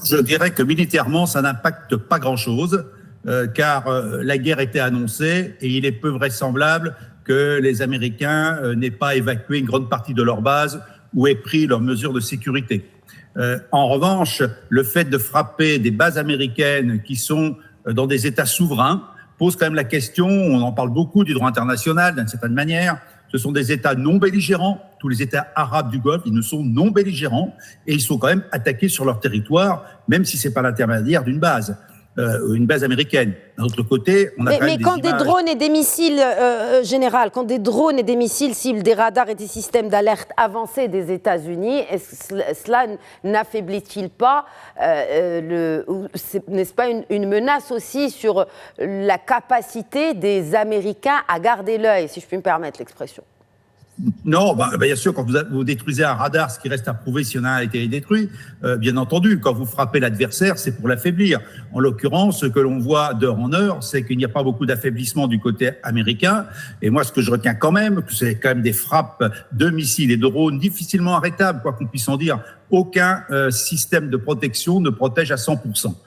Je dirais que militairement, ça n'impacte pas grand-chose, car la guerre était annoncée et il est peu vraisemblable que les Américains n'aient pas évacué une grande partie de leur base ou aient pris leurs mesures de sécurité. En revanche, le fait de frapper des bases américaines qui sont dans des États souverains pose quand même la question, on en parle beaucoup du droit international d'une certaine manière, ce sont des États non belligérants, tous les États arabes du Golfe, ils ne sont non belligérants et ils sont quand même attaqués sur leur territoire, même si ce n'est pas l'intermédiaire d'une base. Une base américaine. D'un autre côté, on a quand même des drones et des missiles, général, quand des drones et des missiles ciblent des radars et des systèmes d'alerte avancés des États-Unis, cela n'affaiblit-il pas, n'est-ce pas une menace aussi sur la capacité des Américains à garder l'œil, si je puis me permettre l'expression? Non, bien sûr, quand vous détruisez un radar, ce qui reste à prouver si on a été détruit, bien entendu, quand vous frappez l'adversaire, c'est pour l'affaiblir. En l'occurrence, ce que l'on voit d'heure en heure, c'est qu'il n'y a pas beaucoup d'affaiblissement du côté américain. Et moi, ce que je retiens quand même, c'est quand même des frappes de missiles et de drones difficilement arrêtables, quoi qu'on puisse en dire. Aucun système de protection ne protège à 100%.